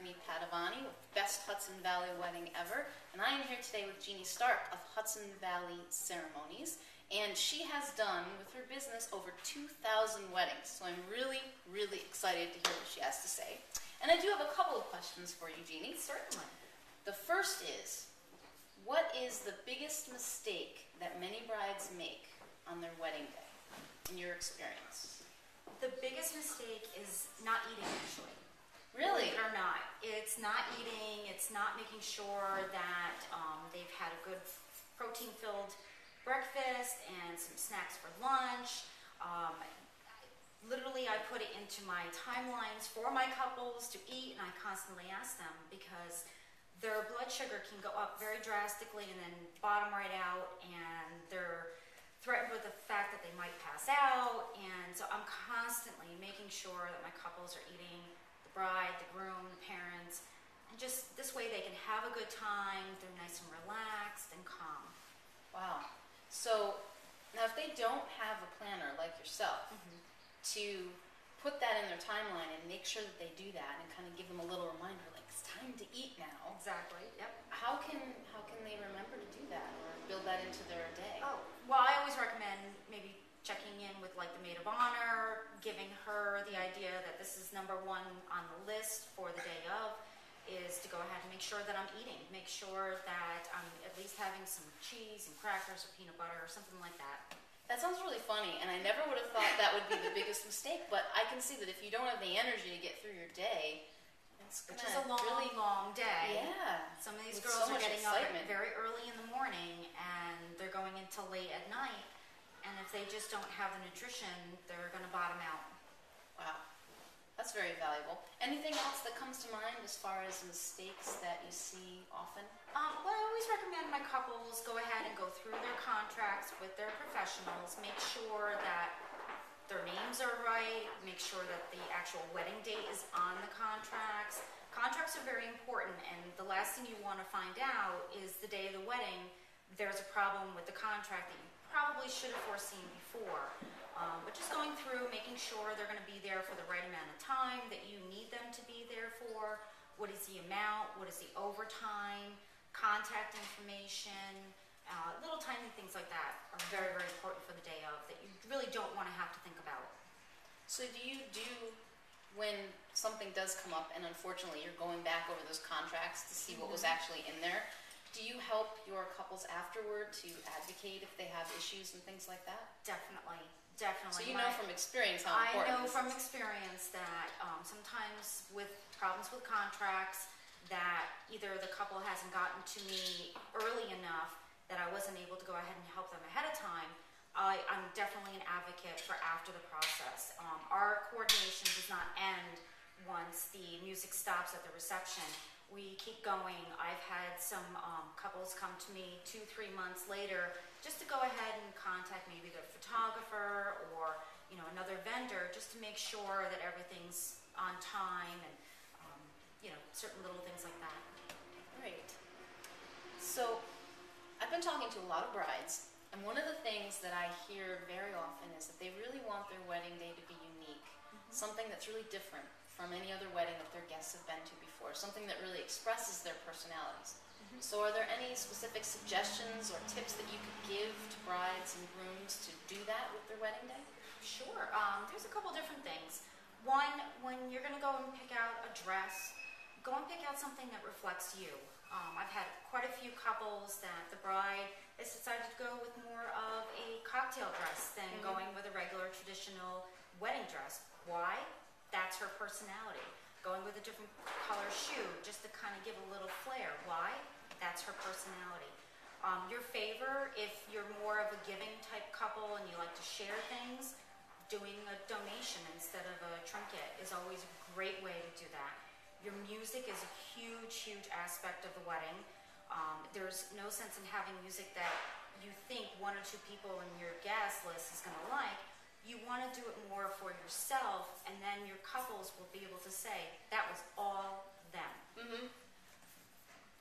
Stephanie Padovani with Best Hudson Valley Wedding Ever, and I am here today with Jeanne Stark of Hudson Valley Ceremonies, and she has done with her business over 2,000 weddings, so I'm really, really excited to hear what she has to say. And I do have a couple of questions for you, Jeanne. Certainly. The first is, what is the biggest mistake that many brides make on their wedding day, in your experience? The biggest mistake is not eating, actually. Really? Believe it or not. It's not eating, it's not making sure that they've had a good protein-filled breakfast and some snacks for lunch. Literally, I put it into my timelines for my couples to eat, and I constantly ask them because their blood sugar can go up very drastically and then bottom right out, and they're threatened with the fact that they might pass out. And so I'm constantly making sure that my couples are eating, the bride, the groom, the parents, and just this way they can have a good time, they're nice and relaxed and calm. Wow. So now if they don't have a planner like yourself, to put that in their timeline and make sure that they do that and kind of give them a little reminder, like it's time to eat now. Exactly. Yep. How can they remember to do that or build that into their day? Oh, well, I always recommend maybe checking in with like the maid of honor, giving her the idea that this is number one on the list for the day of, is to go ahead and make sure that I'm eating. Make sure that I'm at least having some cheese and crackers or peanut butter or something like that. That sounds really funny, and I never would have thought that would be the biggest mistake, but I can see that if you don't have the energy to get through your day, it's Which is a long, really long day. Yeah. Some of these With girls so are much getting excitement. up very early in the morning, and they're going into late at night, and if they just don't have the nutrition, they're going to bottom out. Wow. That's very valuable. Anything else that comes to mind as far as mistakes that you see often? Well, I always recommend my couples go ahead and go through their contracts with their professionals, make sure that their names are right, make sure that the actual wedding date is on the contracts. Contracts are very important, and the last thing you want to find out is the day of the wedding, there's a problem with the contract that you probably should have foreseen before. But just going through, making sure they're going to be there for the right amount of time that you need them to be there for. What is the amount? What is the overtime? Contact information. Little tiny things like that are very, very important for the day of that you really don't want to have to think about. So when something does come up and unfortunately you're going back over those contracts to see what was actually in there, do you help your couples afterward to advocate if they have issues and things like that? Definitely. Definitely. So you know from experience how important I know this from is. experience that sometimes with problems with contracts that either the couple hasn't gotten to me early enough that I wasn't able to go ahead and help them ahead of time. I'm definitely an advocate for after the process. Our coordination does not end once the music stops at the reception. We keep going. I've had some couples come to me 2-3 months later just to go ahead and contact maybe the photographer or another vendor just to make sure that everything's on time and certain little things like that. Great. So I've been talking to a lot of brides, and one of the things that I hear very often is that they really want their wedding day to be unique, something that's really different from any other wedding that their guests have been to before, something that really expresses their personalities. So are there any specific suggestions or tips that you could give to brides and grooms to do that with their wedding day? Sure. There's a couple different things. One, when you're going to go and pick out a dress, go and pick out something that reflects you. I've had quite a few couples that the bride has decided to go with more of a cocktail dress than going with a regular traditional wedding dress. Why? That's her personality. Going with a different color shoe just to kind of give a little flair. Why? That's her personality. Your favor, if you're more of a giving type couple and you like to share things, doing a donation instead of a trinket is always a great way to do that. Your music is a huge, huge aspect of the wedding. There's no sense in having music that you think 1 or 2 people in your guest list is going to like. You want to do it more for yourself, and then your couples will be able to say, that was all them.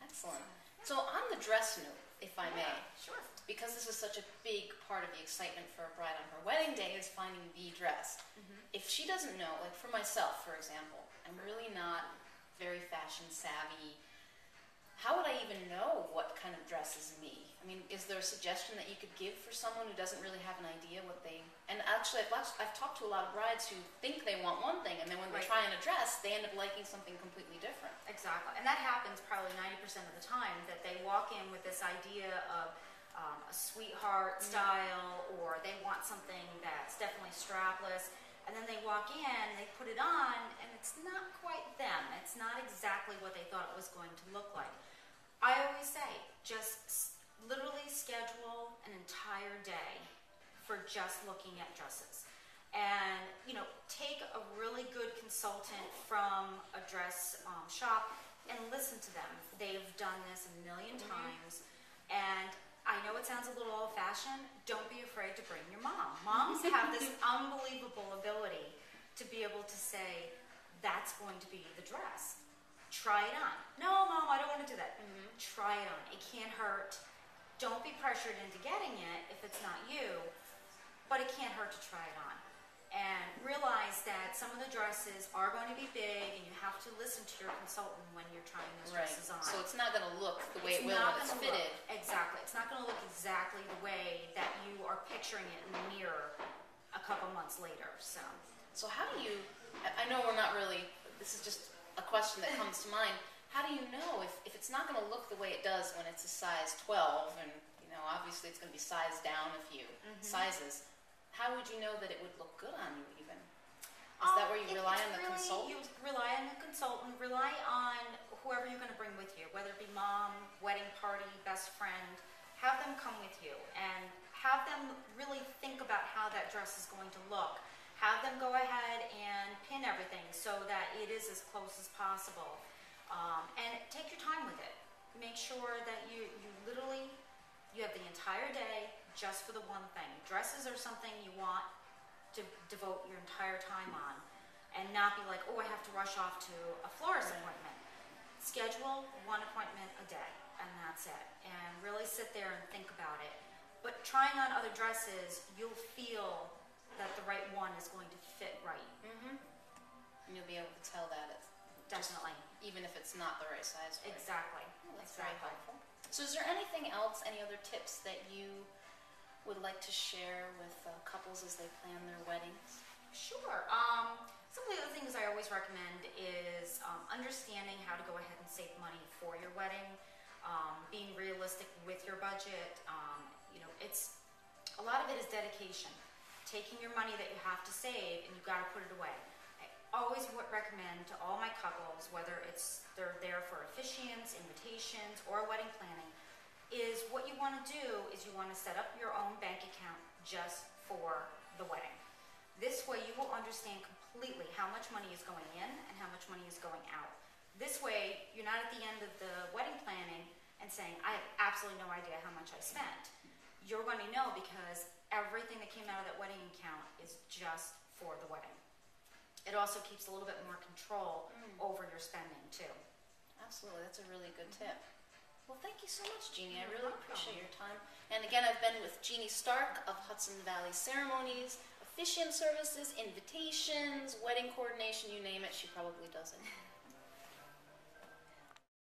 Excellent. So on the dress note, if I may, Sure. because this is such a big part of the excitement for a bride on her wedding day is finding the dress. If she doesn't know, like for myself, for example, I'm really not very fashion savvy. How would I even know what kind of dress is me? I mean, is there a suggestion that you could give for someone who doesn't really have an idea what they... And actually, I've talked to a lot of brides who think they want one thing, and then when they're trying a dress, they end up liking something completely different. Exactly. And that happens probably 90% of the time, that they walk in with this idea of a sweetheart style, or they want something that's definitely strapless, and then they walk in, they put it on, and it's not quite them. It's not exactly what they thought it was going to look like. I always say, just literally schedule an entire day for just looking at dresses. And, you know, take a really good consultant from a dress shop and listen to them. They've done this a million times. And I know it sounds a little old-fashioned. Don't be afraid to bring your mom. Moms have this unbelievable ability to be able to say, that's going to be the dress. Try it on. No, Mom, I don't want to do that. Try it on. It can't hurt. Don't be pressured into getting it if it's not you, but it can't hurt to try it on. And realize that some of the dresses are going to be big, and you have to listen to your consultant when you're trying those dresses on. So it's not going to look the way it will when it's fitted. Exactly. It's not going to look exactly the way that you are picturing it in the mirror a couple months later. So how do you, I know we're not really, this is just a question that comes to mind. How do you know if it's not going to look the way it does when it's a size 12, and you know obviously it's going to be sized down a few sizes? How would you know that it would look good on you even? Is that where you rely on the consultant? You rely on the consultant, rely on whoever you're going to bring with you, whether it be mom, wedding party, best friend. Have them come with you and have them really think about how that dress is going to look. Have them go ahead and pin everything so that it is as close as possible. And take your time with it. Make sure that you have the entire day just for the one thing. Dresses are something you want to devote your entire time on, and not be like, oh, I have to rush off to a florist appointment. Schedule one appointment a day, and that's it. And really sit there and think about it. But trying on other dresses, you'll feel that the right one is going to fit right. And you'll be able to tell that it's definitely, even if it's not the right size. Exactly. Oh, that's very helpful. So is there anything else, any other tips that you would like to share with couples as they plan their weddings? Sure. Some of the other things I always recommend is understanding how to go ahead and save money for your wedding, being realistic with your budget. You know, it's a lot of it is dedication. Taking your money that you have to save and you've got to put it away. I always would recommend to all my couples, whether they're there for officiants, invitations, or wedding planning, is what you want to do is you want to set up your own bank account just for the wedding. This way you will understand completely how much money is going in and how much money is going out. This way you're not at the end of the wedding planning and saying, I have absolutely no idea how much I spent. You're going to know because everything that came out of that wedding account is just for the wedding. It also keeps a little bit more control over your spending too. Absolutely, that's a really good tip. Well, thank you so much, Jeannie. I really appreciate your time. And again, I've been with Jeannie Stark of Hudson Valley Ceremonies, officiant services, invitations, wedding coordination, you name it, she probably does it.